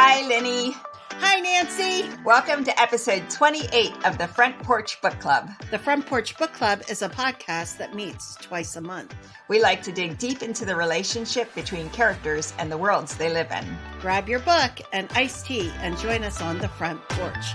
Hi, Lenny. Hi, Nancy. Welcome to episode 28 of the Front Porch Book Club. The Front Porch Book Club is a podcast that meets twice a month. We like to dig deep into the relationship between characters and the worlds they live in. Grab your book and iced tea and join us on the front porch.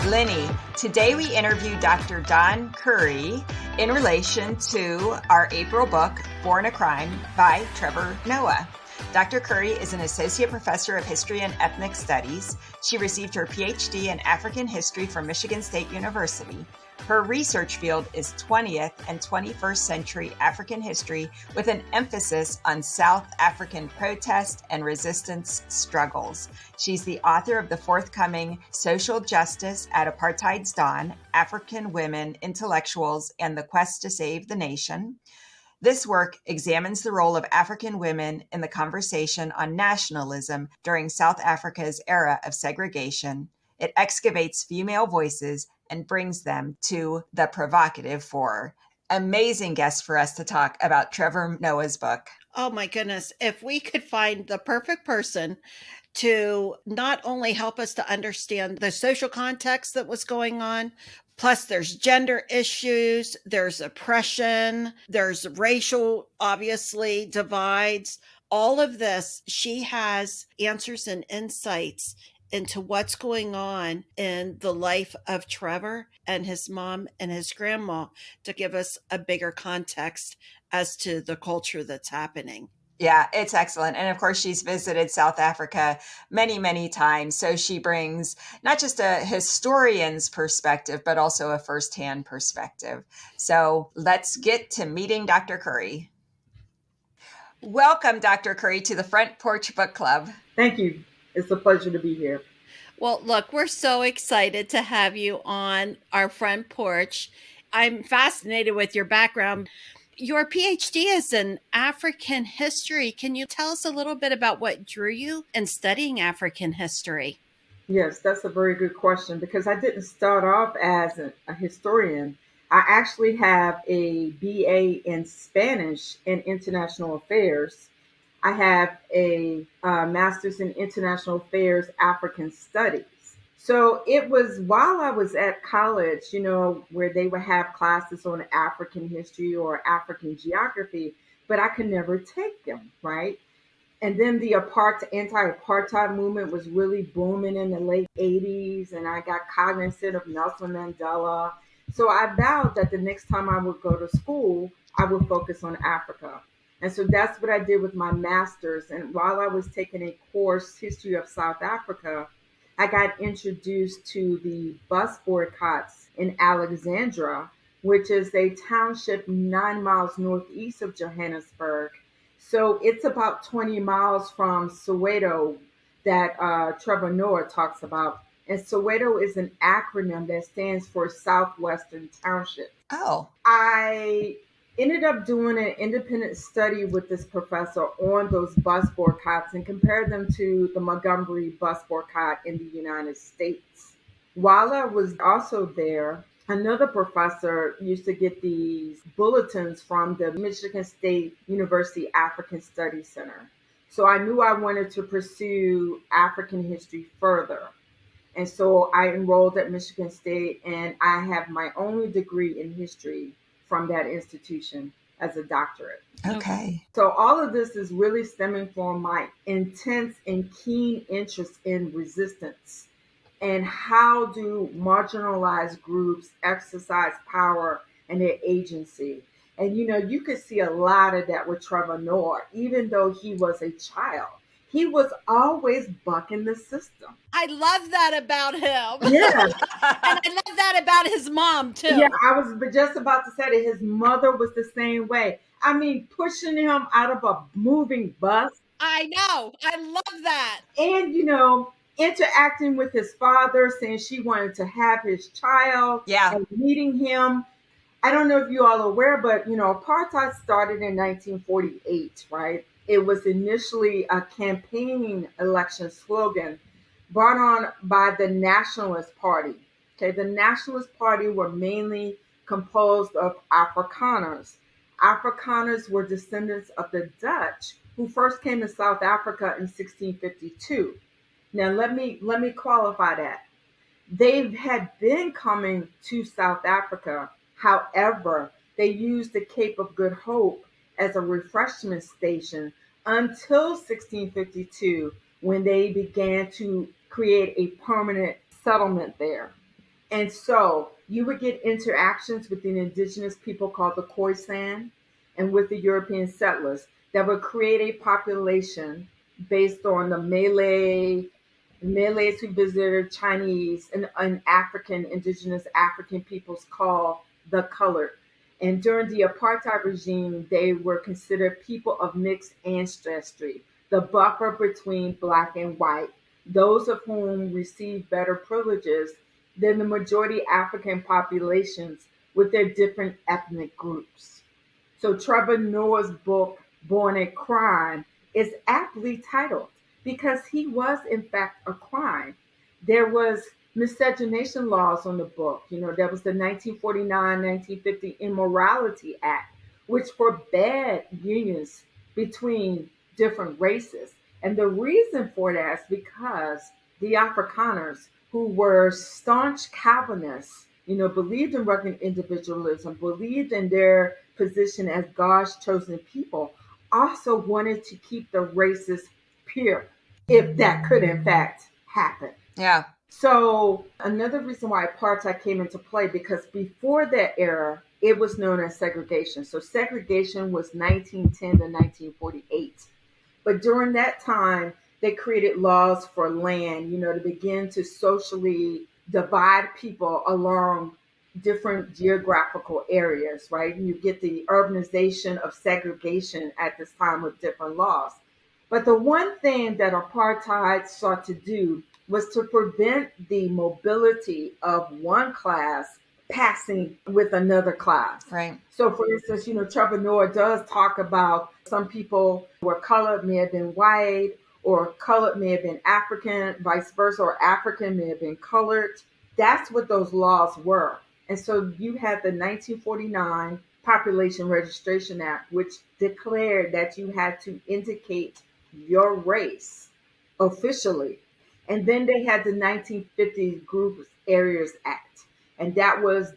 Lenny, today we interview Dr. Dawne Curry in relation to our April book, Born a Crime by Trevor Noah. Dr. Curry is an associate professor of history and ethnic studies. She received her PhD in African history from Michigan State University. Her research field is 20th and 21st century African history with an emphasis on South African protest and resistance struggles. She's the author of the forthcoming Social Justice at Apartheid's Dawn, African Women, Intellectuals, and the Quest to Save the Nation. This work examines the role of African women in the conversation on nationalism during South Africa's era of segregation. It excavates female voices and brings them to the provocative fore. Amazing guest for us to talk about Trevor Noah's book. Oh my goodness. If we could find the perfect person to not only help us to understand the social context that was going on, plus there's gender issues, there's oppression, there's racial, obviously, divides. All of this, she has answers and insights into what's going on in the life of Trevor and his mom and his grandma to give us a bigger context as to the culture that's happening. Yeah, it's excellent. And of course, she's visited South Africa many, many times. So she brings not just a historian's perspective, but also a firsthand perspective. So let's get to meeting Dr. Curry. Welcome, Dr. Curry, to the Front Porch Book Club. Thank you. It's a pleasure to be here. Well, look, we're so excited to have you on our front porch. I'm fascinated with your background. Your PhD is in African history. Can you tell us a little bit about what drew you in studying African history? Yes, that's a very good question because I didn't start off as a historian. I actually have a BA in Spanish and International Affairs. I have a Master's in International Affairs, African Studies. So it was while I was at college, where they would have classes on African history or African geography, but I could never take them, right? And then the anti-apartheid movement was really booming in the late 80s, and I got cognizant of Nelson Mandela. So I vowed that the next time I would go to school, I would focus on Africa. And so that's what I did with my master's. And while I was taking a course, History of South Africa, I got introduced to the bus boycotts in Alexandra, which is a township 9 miles northeast of Johannesburg. So it's about 20 miles from Soweto that Trevor Noah talks about. And Soweto is an acronym that stands for Southwestern Township. Oh. I ended up doing an independent study with this professor on those bus boycotts and compared them to the Montgomery bus boycott in the United States. While I was also there, another professor used to get these bulletins from the Michigan State University African Studies Center. So I knew I wanted to pursue African history further. And so I enrolled at Michigan State, and I have my only degree in history from that institution as a doctorate. Okay. So all of this is really stemming from my intense and keen interest in resistance and how do marginalized groups exercise power and their agency. And, you could see a lot of that with Trevor Noah, even though he was a child. He was always bucking the system. I love that about him. Yeah. And I love that about his mom, too. Yeah, I was just about to say that his mother was the same way. I mean, pushing him out of a moving bus. I know. I love that. And, interacting with his father, saying she wanted to have his child. Yeah. And meeting him. I don't know if you all are aware, but, apartheid started in 1948, right? It was initially a campaign election slogan brought on by the Nationalist Party. Okay, the Nationalist Party were mainly composed of Afrikaners. Afrikaners were descendants of the Dutch who first came to South Africa in 1652. Now let me qualify that. They had been coming to South Africa. However, they used the Cape of Good Hope as a refreshment station until 1652, when they began to create a permanent settlement there. And so you would get interactions with the indigenous people called the Khoisan and with the European settlers that would create a population based on the Malays who visited Chinese and African, indigenous African peoples called the colored. And during the apartheid regime, they were considered people of mixed ancestry, the buffer between black and white, those of whom received better privileges than the majority African populations with their different ethnic groups. So Trevor Noah's book, Born a Crime, is aptly titled because he was in fact a crime. There was miscegenation laws on the book. There was the 1949-1950 Immorality Act, which forbade unions between different races. And the reason for that is because the Afrikaners, who were staunch Calvinists, believed in rugged individualism, believed in their position as God's chosen people, also wanted to keep the races pure, if that could in fact happen. Yeah. So another reason why apartheid came into play, because before that era, it was known as segregation. So segregation was 1910 to 1948. But during that time, they created laws for land, to begin to socially divide people along different geographical areas, right? And you get the urbanization of segregation at this time with different laws. But the one thing that apartheid sought to do was to prevent the mobility of one class passing with another class. Right. So, for instance, Trevor Noah does talk about some people were colored may have been white, or colored may have been African, vice versa, or African may have been colored. That's what those laws were. And so you had the 1949 Population Registration Act, which declared that you had to indicate your race officially. And then they had the 1950 Group Areas Act, and that was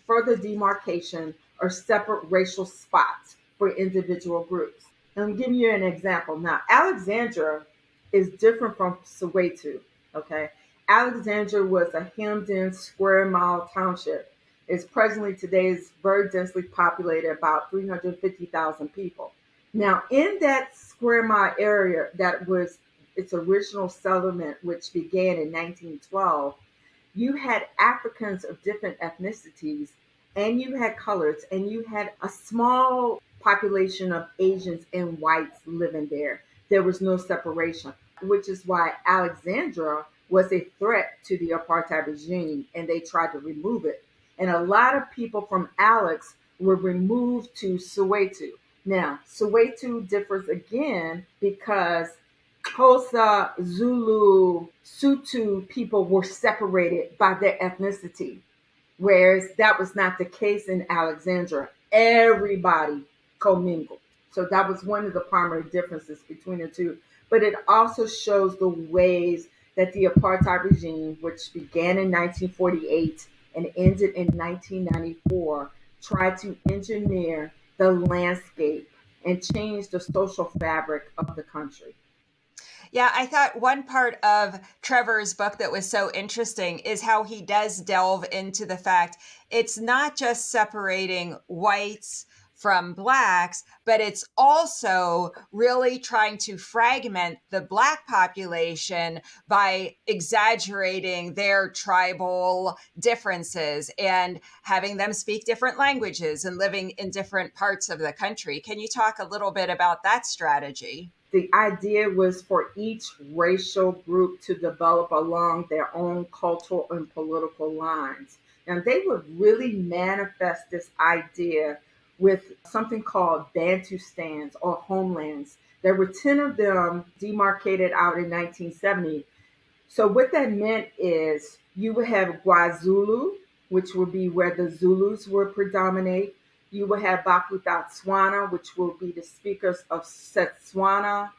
further demarcation or separate racial spots for individual groups. And I'm giving you an example. Now, Alexandria is different from Soweto, okay? Alexandria was a hemmed-in square-mile township. It's presently today is very densely populated, about 350,000 people. Now, in that square mile area that was its original settlement, which began in 1912, you had Africans of different ethnicities, and you had coloreds, and you had a small population of Asians and whites living there. There was no separation, which is why Alexandria was a threat to the apartheid regime, and they tried to remove it. And a lot of people from Alex were removed to Soweto. Now, Soweto differs again because Xhosa, Zulu, Sutu people were separated by their ethnicity, whereas that was not the case in Alexandria. Everybody commingled. So that was one of the primary differences between the two. But it also shows the ways that the apartheid regime, which began in 1948 and ended in 1994, tried to engineer the landscape and change the social fabric of the country. Yeah, I thought one part of Trevor's book that was so interesting is how he does delve into the fact it's not just separating whites from blacks, but it's also really trying to fragment the black population by exaggerating their tribal differences and having them speak different languages and living in different parts of the country. Can you talk a little bit about that strategy? The idea was for each racial group to develop along their own cultural and political lines. And they would really manifest this idea with something called Bantustans or homelands. There were 10 of them demarcated out in 1970. So what that meant is you would have KwaZulu, which would be where the Zulus would predominate. You will have Botswana, which will be the speakers of Setswana.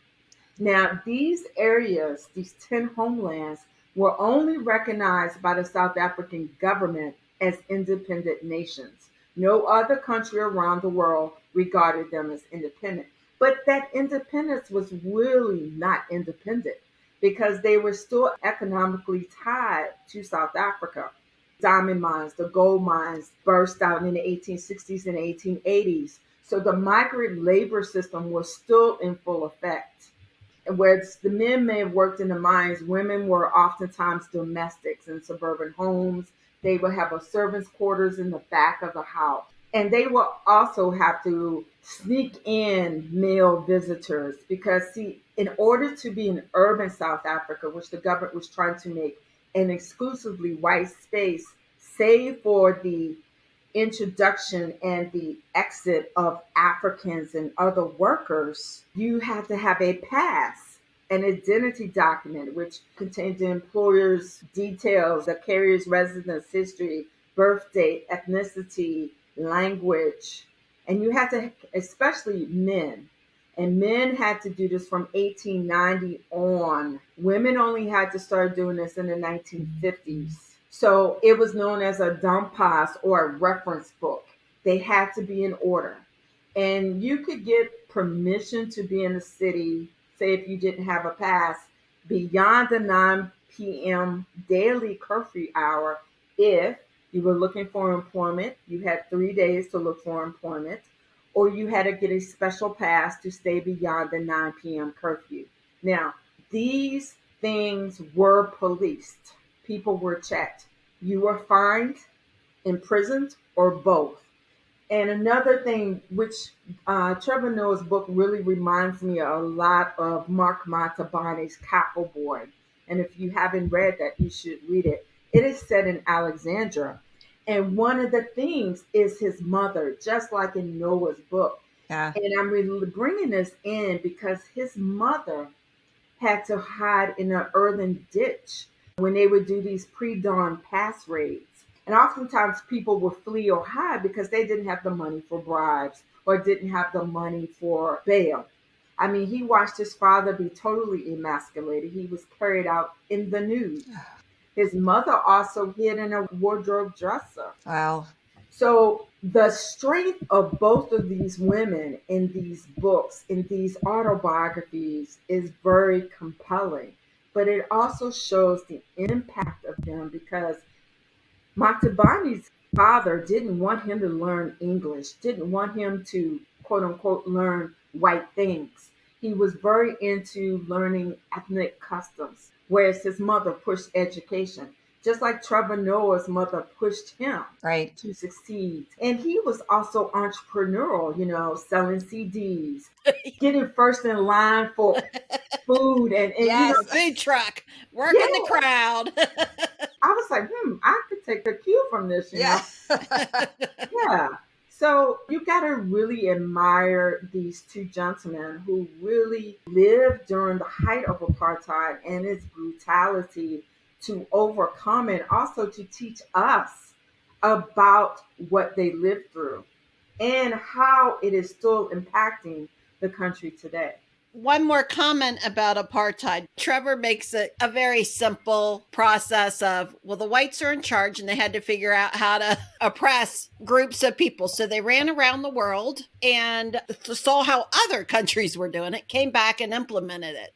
Now, these areas, these 10 homelands, were only recognized by the South African government as independent nations. No other country around the world regarded them as independent. But that independence was really not independent because they were still economically tied to South Africa. Diamond mines, the gold mines burst out in the 1860s and 1880s. So the migrant labor system was still in full effect. Whereas the men may have worked in the mines, women were oftentimes domestics in suburban homes. They would have a servant's quarters in the back of the house. And they will also have to sneak in male visitors because, see, in order to be in urban South Africa, which the government was trying to make an exclusively white space, save for the introduction and the exit of Africans and other workers, you have to have a pass, an identity document, which contains the employer's details, the carrier's residence history, birth date, ethnicity, language. And you had to, especially men, and men had to do this from 1890 on. Women only had to start doing this in the 1950s. So it was known as a Dompas or a reference book. They had to be in order. And you could get permission to be in the city, say if you didn't have a pass, beyond the 9 p.m. daily curfew hour. If you were looking for employment, you had 3 days to look for employment, or you had to get a special pass to stay beyond the 9 p.m. curfew. Now, these things were policed. People were checked. You were fined, imprisoned, or both. And another thing, which Trevor Noah's book really reminds me a lot of Mark Matabane's Cattle Boy. And if you haven't read that, you should read it. It is set in Alexandria. And one of the things is his mother, just like in Noah's book. Yeah. And I'm really bringing this in because his mother had to hide in an earthen ditch when they would do these pre-dawn pass raids. And oftentimes people would flee or hide because they didn't have the money for bribes or didn't have the money for bail. I mean, he watched his father be totally emasculated. He was carried out in the nude. His mother also hid in a wardrobe dresser. Wow. So the strength of both of these women in these books, in these autobiographies, is very compelling. But it also shows the impact of them because Matabane's father didn't want him to learn English, didn't want him to, quote unquote, learn white things. He was very into learning ethnic customs, whereas his mother pushed education. Just like Trevor Noah's mother pushed him Right. to succeed. And he was also entrepreneurial, selling CDs, getting first in line for food and Yes. Food truck, working the crowd. I was like, I could take a cue from this, Yeah. Yeah. So you got to really admire these two gentlemen who really lived during the height of apartheid and its brutality to overcome it, also to teach us about what they lived through and how it is still impacting the country today. One more comment about apartheid. Trevor makes it a very simple process of, well, the whites are in charge and they had to figure out how to oppress groups of people. So they ran around the world and saw how other countries were doing it, came back and implemented it.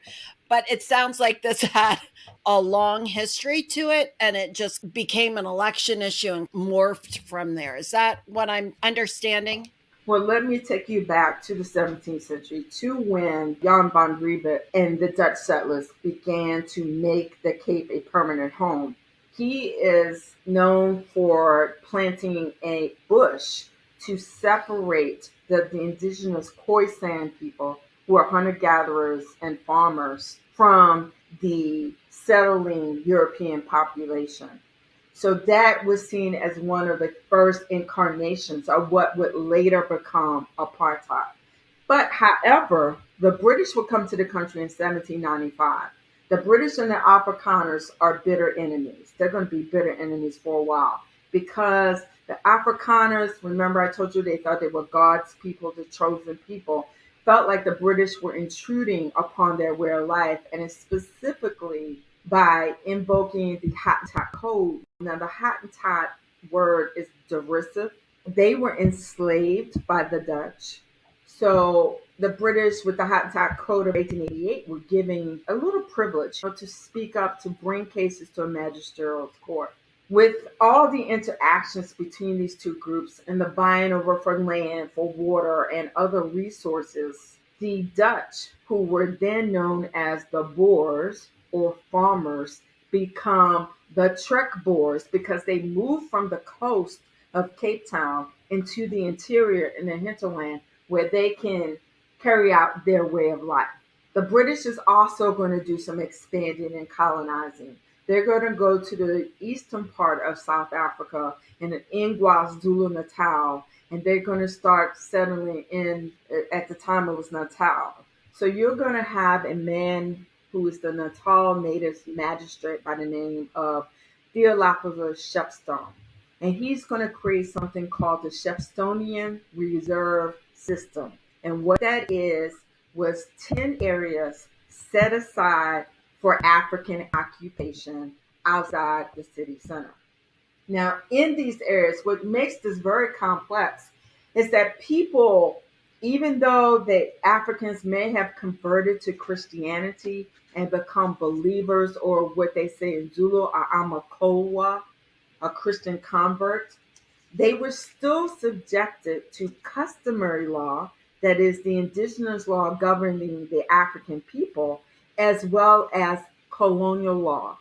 But it sounds like this had a long history to it and it just became an election issue and morphed from there. Is that what I'm understanding? Well, let me take you back to the 17th century to when Jan van Riebeeck and the Dutch settlers began to make the Cape a permanent home. He is known for planting a bush to separate the indigenous Khoisan people, who are hunter-gatherers and farmers, from the settling European population. So that was seen as one of the first incarnations of what would later become apartheid. But however, the British would come to the country in 1795. The British and the Afrikaners are bitter enemies. They're going to be bitter enemies for a while because The Afrikaners, remember I told you they thought they were God's people, the chosen people, felt like the British were intruding upon their way of life, and it's specifically by invoking the Hottentot Code. Now, the Hottentot word is derisive. They were enslaved by the Dutch. So the British, with the Hottentot Code of 1888, were giving a little privilege to speak up, to bring cases to a magisterial court. With all the interactions between these two groups and the vying over for land, for water, and other resources, the Dutch, who were then known as the Boers or farmers, become the Trek Boers because they moved from the coast of Cape Town into the interior in the hinterland where they can carry out their way of life. The British is also going to do some expanding and colonizing. They're going to go to the eastern part of South Africa in KwaZulu Natal, and they're going to start settling in. At the time it was Natal. So you're going to have a man who is the Natal native magistrate by the name of Theophilus Shepstone. And he's going to create something called the Shepstonian Reserve System. And what that is was 10 areas set aside for African occupation outside the city center. Now, in these areas, what makes this very complex is that people, even though the Africans may have converted to Christianity and become believers, or what they say in Zulu, Amakolwa, a Christian convert, they were still subjected to customary law, that is, the indigenous law governing the African people, as well as colonial law.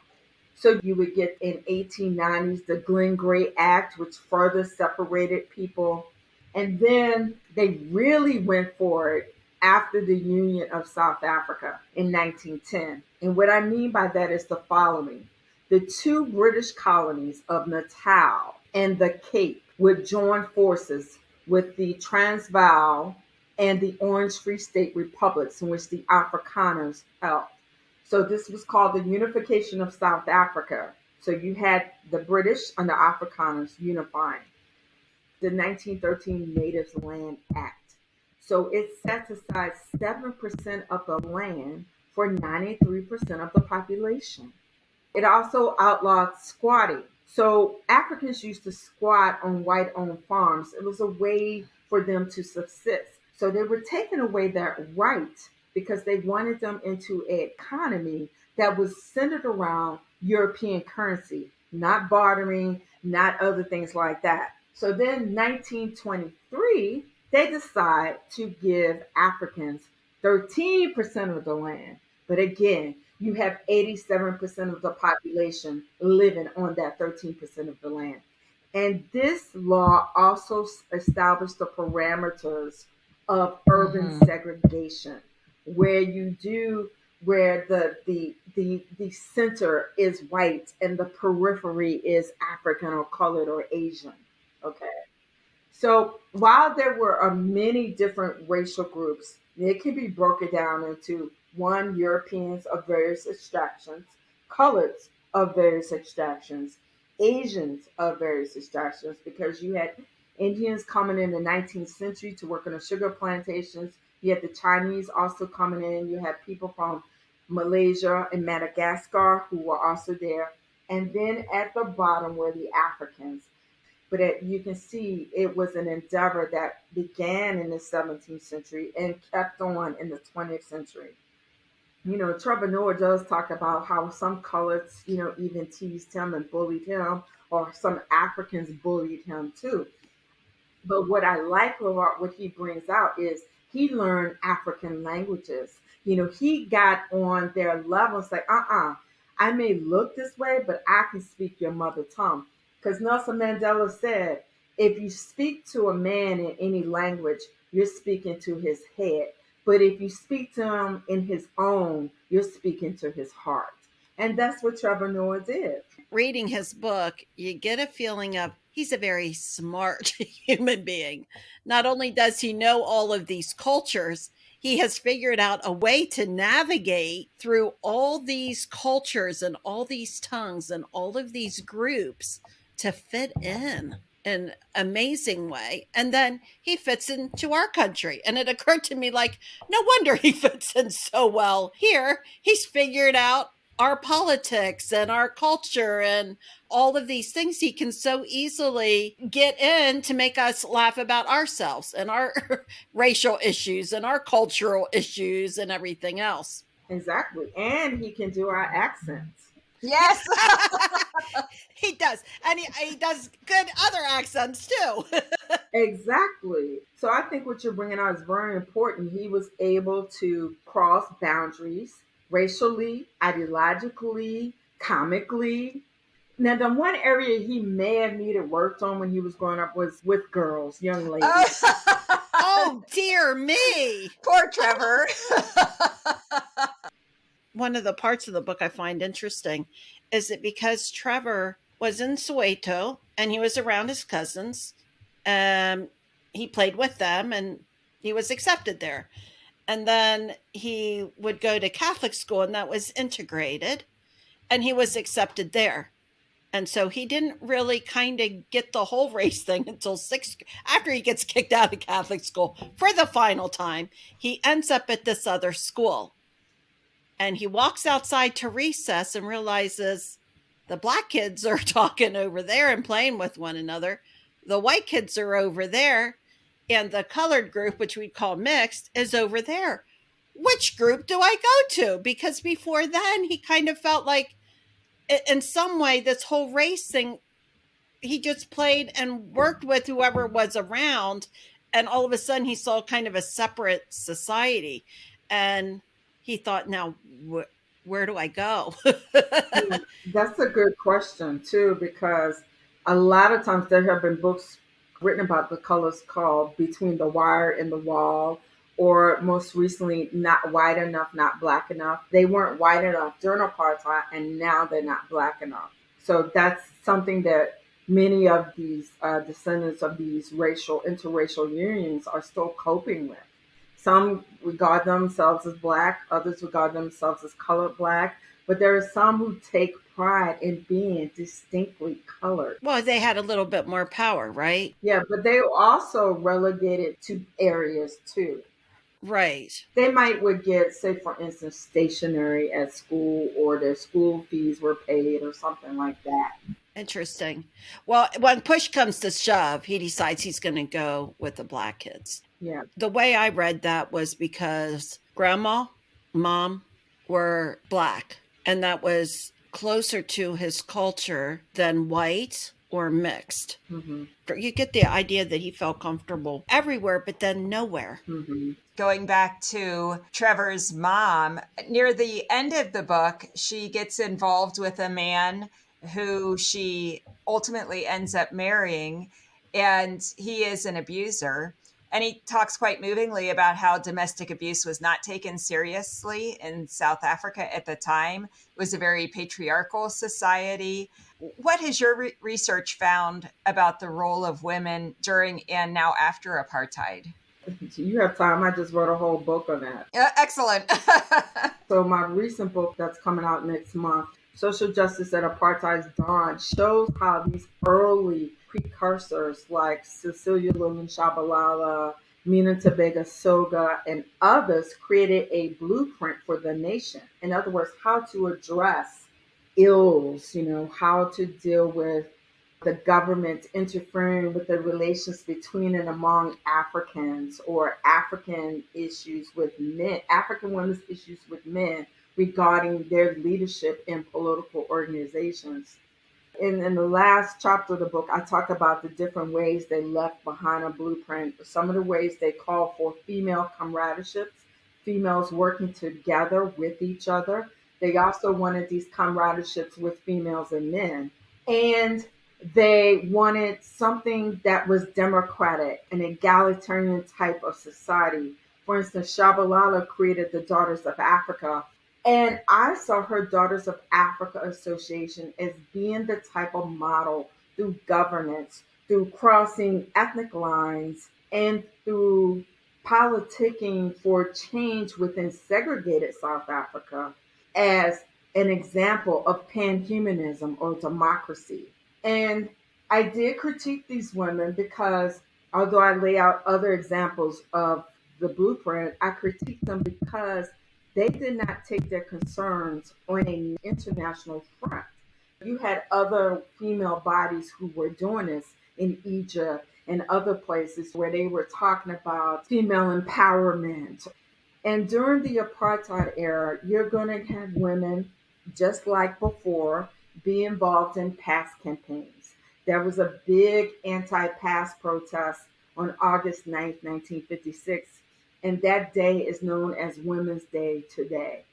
So you would get in 1890s the Glenn Gray Act, which further separated people. And then they really went for it after the Union of South Africa in 1910. And what I mean by that is the following. The two British colonies of Natal and the Cape would join forces with the Transvaal and the Orange Free State Republics, in which the Afrikaners held. So this was called the unification of South Africa. So you had the British and the Afrikaners unifying. The 1913 Natives Land Act. So it sets aside 7% of the land for 93% of the population. It also outlawed squatting. So Africans used to squat on white-owned farms. It was a way for them to subsist. So they were taking away that right because they wanted them into an economy that was centered around European currency, not bartering, not other things like that. So then 1923, they decide to give Africans 13% of the land. But again, you have 87% of the population living on that 13% of the land. And this law also established the parameters of urban segregation, where the center is white and the periphery is African or colored or Asian. Okay. So while there were many different racial groups, it can be broken down into one, Europeans of various extractions, coloreds of various extractions, Asians of various extractions, because you had Indians coming in the 19th century to work on the sugar plantations. You had the Chinese also coming in. You had people from Malaysia and Madagascar who were also there. And then at the bottom were the Africans. But you can see it was an endeavor that began in the 17th century and kept on in the 20th century. Trevor Noah does talk about how some coloreds, even teased him and bullied him, or some Africans bullied him too. But what I like about what he brings out is he learned African languages. He got on their levels like, I may look this way, but I can speak your mother tongue. Because Nelson Mandela said, if you speak to a man in any language, you're speaking to his head. But if you speak to him in his own, you're speaking to his heart. And that's what Trevor Noah did. Reading his book, you get a feeling of he's a very smart human being. Not only does he know all of these cultures, he has figured out a way to navigate through all these cultures and all these tongues and all of these groups to fit in. an amazing way. And then he fits into our country. And it occurred to me, like, no wonder he fits in so well here. He's figured out our politics and our culture and all of these things. He can so easily get in to make us laugh about ourselves and our racial issues and our cultural issues and everything else. Exactly. And he can do our accents. Yes. He does. And he does good other accents too. Exactly. So I think what you're bringing out is very important. He was able to cross boundaries racially, ideologically, comically. Now, the one area he may have needed worked on when he was growing up was with girls, young ladies. Oh, dear me. Poor Trevor. One of the parts of the book I find interesting is that because Trevor was in Soweto and he was around his cousins, he played with them and he was accepted there. And then he would go to Catholic school, and that was integrated, and he was accepted there. And so he didn't really kind of get the whole race thing until after he gets kicked out of Catholic school for the final time. He ends up at this other school, and he walks outside to recess and realizes the black kids are talking over there and playing with one another. The white kids are over there, and the colored group, which we call mixed, is over there. Which group do I go to? Because before then, he kind of felt like, in some way, this whole race thing, he just played and worked with whoever was around. And all of a sudden, he saw kind of a separate society. And he thought, now, where do I go? That's a good question, too, because a lot of times there have been books written about the colors called Between the Wire and the Wall, or most recently, Not White Enough, Not Black Enough. They weren't white enough during apartheid, and now they're not black enough. So that's something that many of these descendants of these interracial unions are still coping with. Some regard themselves as black, others regard themselves as colored black, but there are some who take pride in being distinctly colored. Well, they had a little bit more power, right? Yeah, but they were also relegated to areas too. Right. They would get, say for instance, stationery at school, or their school fees were paid or something like that. Interesting. Well, when push comes to shove, he decides he's going to go with the black kids. Yeah. The way I read that was because grandma, mom were black, and that was closer to his culture than white or mixed. Mm-hmm. You get the idea that he felt comfortable everywhere, but then nowhere. Mm-hmm. Going back to Trevor's mom, near the end of the book, she gets involved with a man who she ultimately ends up marrying, and he is an abuser. And he talks quite movingly about how domestic abuse was not taken seriously in South Africa at the time. It was a very patriarchal society. What has your research found about the role of women during and now after apartheid? You have time. I just wrote a whole book on that. Excellent. So my recent book that's coming out next month, Social Justice at Apartheid's Dawn, shows how these early precursors like Cecilia Lillian-Shabalala, Mina Tabega Soga, and others created a blueprint for the nation. In other words, how to address ills, how to deal with the government interfering with the relations between and among Africans, or African issues with men, African women's issues with men regarding their leadership in political organizations. In the last chapter of the book, I talk about the different ways they left behind a blueprint. Some of the ways they call for female comradeships, females working together with each other. They also wanted these comradeships with females and men. And they wanted something that was democratic, an egalitarian type of society. For instance, Shabalala created the Daughters of Africa. And I saw her Daughters of Africa Association as being the type of model through governance, through crossing ethnic lines, and through politicking for change within segregated South Africa, as an example of panhumanism or democracy. And I did critique these women because although I lay out other examples of the blueprint, I critique them because they did not take their concerns on an international front. You had other female bodies who were doing this in Egypt and other places where they were talking about female empowerment. And during the apartheid era, you're going to have women, just like before, be involved in pass campaigns. There was a big anti pass protest on August 9th, 1956, and that day is known as Women's Day today,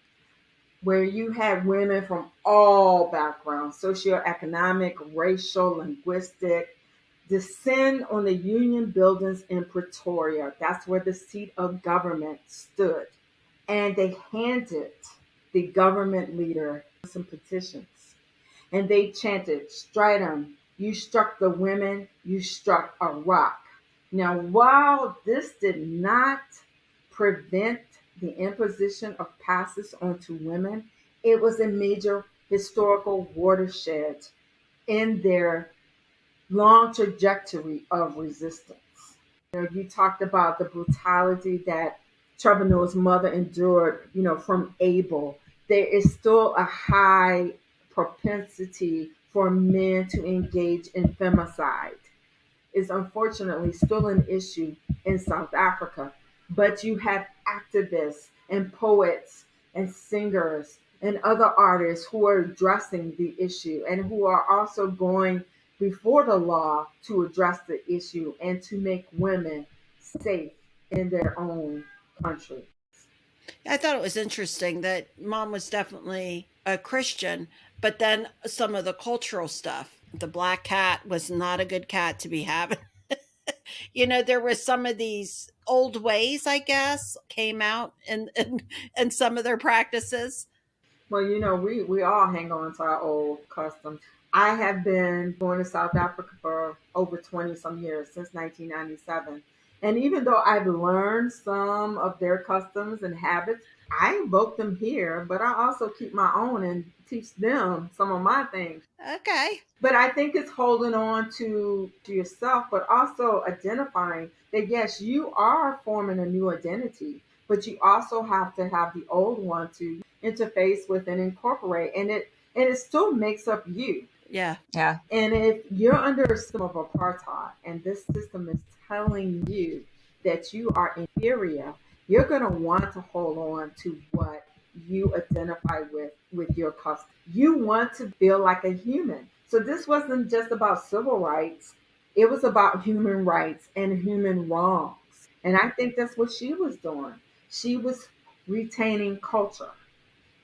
where you had women from all backgrounds, socioeconomic, racial, linguistic, descend on the Union buildings in Pretoria. That's where the seat of government stood. And they handed the government leader some petitions. And they chanted, Stridham, you struck the women, you struck a rock. Now, while this did not prevent the imposition of passes onto women, it was a major historical watershed in their long trajectory of resistance. You talked about the brutality that Trevor Noah's mother endured, from Abel. There is still a high propensity for men to engage in femicide. Is unfortunately still an issue in South Africa. But you have activists and poets and singers and other artists who are addressing the issue and who are also going before the law to address the issue and to make women safe in their own country. I thought it was interesting that mom was definitely a Christian, but then some of the cultural stuff. The black cat was not a good cat to be having. There was some of these old ways, I guess, came out in some of their practices. Well, we all hang on to our old customs. I have been going to South Africa for over 20 some years, since 1997. And even though I've learned some of their customs and habits, I invoke them here, but I also keep my own and teach them some of my things. Okay. But I think it's holding on to yourself, but also identifying that yes, you are forming a new identity, but you also have to have the old one to interface with and incorporate, and it still makes up you. Yeah. Yeah. And if you're under a system of apartheid and this system is telling you that you are inferior, you're going to want to hold on to what you identify with your custom. You want to feel like a human. So this wasn't just about civil rights. It was about human rights and human wrongs. And I think that's what she was doing. She was retaining culture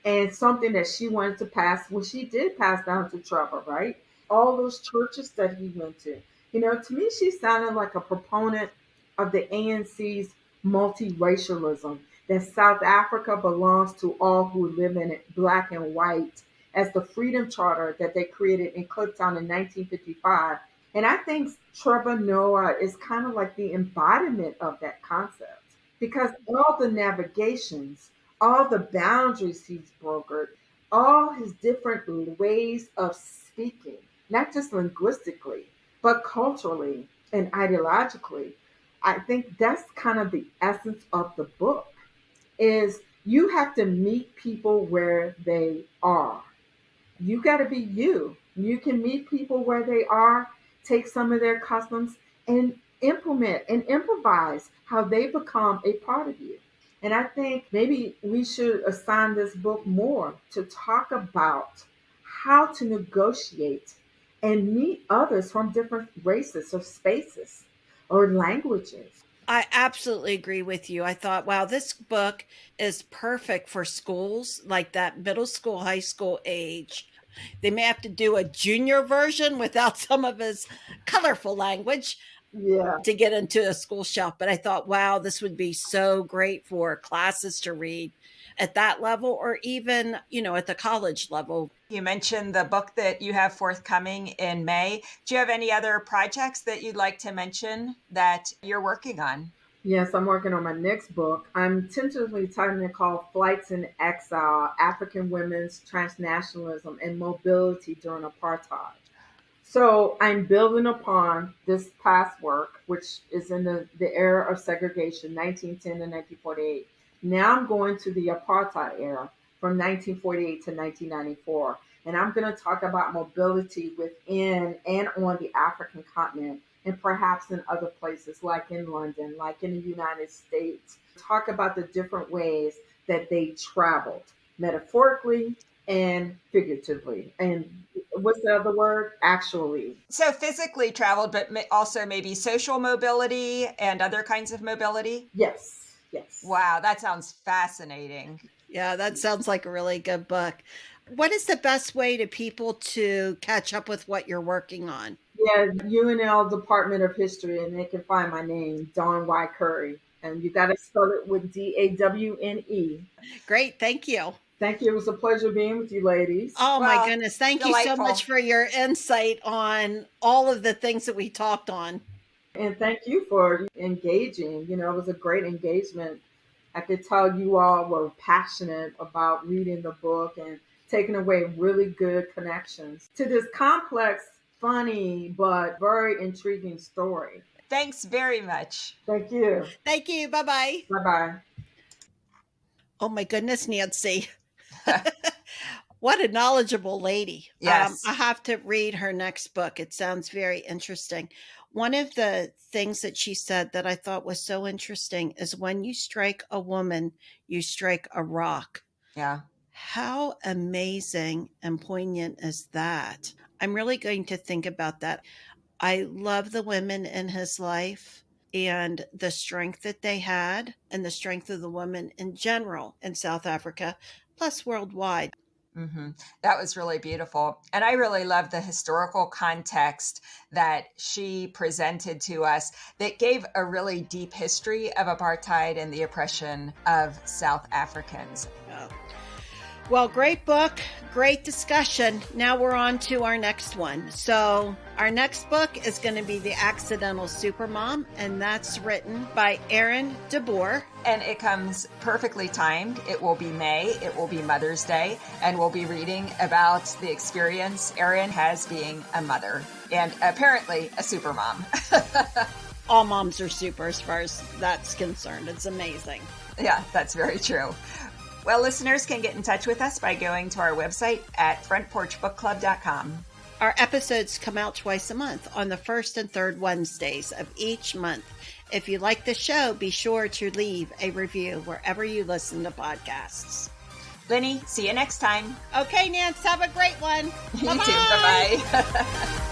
and something that she wanted to pass, well, she did pass down to Trevor, right? All those churches that he went to. To me, she sounded like a proponent of the ANC's multiracialism, that South Africa belongs to all who live in it, black and white, as the Freedom Charter that they created in Cliptown in 1955. And I think Trevor Noah is kind of like the embodiment of that concept because all the navigations, all the boundaries he's brokered, all his different ways of speaking, not just linguistically, but culturally and ideologically. I think that's kind of the essence of the book is you have to meet people where they are. You got to be you. You can meet people where they are, take some of their customs and implement and improvise how they become a part of you. And I think maybe we should assign this book more to talk about how to negotiate and meet others from different races or spaces or languages. I absolutely agree with you. I thought, wow, this book is perfect for schools like that middle school, high school age. They may have to do a junior version without some of his colorful language Yeah. to get into a school shelf. But I thought, wow, this would be so great for classes to read at that level or even, at the college level. You mentioned the book that you have forthcoming in May. Do you have any other projects that you'd like to mention that you're working on? Yes, I'm working on my next book. I'm tentatively titling it called Flights in Exile, African Women's Transnationalism and Mobility During Apartheid. So I'm building upon this past work, which is in the era of segregation, 1910 to 1948. Now I'm going to the apartheid era from 1948 to 1994. And I'm going to talk about mobility within and on the African continent and perhaps in other places like in London, like in the United States. Talk about the different ways that they traveled, metaphorically and figuratively. And what's the other word? Actually. So physically traveled, but also maybe social mobility and other kinds of mobility? Yes, yes. Wow, that sounds fascinating. Yeah, that sounds like a really good book. What is the best way to people to catch up with what you're working on? Yeah, UNL Department of History, and they can find my name, Dawne Y. Curry. And you got to spell it with Dawne. Great. Thank you. Thank you. It was a pleasure being with you, ladies. Oh, Well, my goodness. Thank you so delightful. much for your insight on all of the things that we talked on. And thank you for engaging. You know, it was a great engagement. I could tell you all were passionate about reading the book and taking away really good connections to this complex, funny, but very intriguing story. Thanks very much. Thank you. Thank you. Bye-bye. Bye-bye. Oh, my goodness, Nancy. What a knowledgeable lady. Yes. I have to read her next book. It sounds very interesting. One of the things that she said that I thought was so interesting is when you strike a woman, you strike a rock. Yeah. How amazing and poignant is that? I'm really going to think about that. I love the women in his life and the strength that they had and the strength of the women in general in South Africa, plus worldwide. Mm-hmm. That was really beautiful. And I really love the historical context that she presented to us that gave a really deep history of apartheid and the oppression of South Africans. Oh. Well, great book, great discussion. Now we're on to our next one. So our next book is going to be The Accidental Supermom, and that's written by Erin DeBoer. And it comes perfectly timed. It will be May, it will be Mother's Day, and we'll be reading about the experience Erin has being a mother and apparently a supermom. All moms are super as far as that's concerned. It's amazing. Yeah, that's very true. Well, listeners can get in touch with us by going to our website at frontporchbookclub.com. Our episodes come out twice a month on the first and third Wednesdays of each month. If you like the show, be sure to leave a review wherever you listen to podcasts. Lenny, see you next time. Okay, Nance, have a great one. You too. Bye-bye.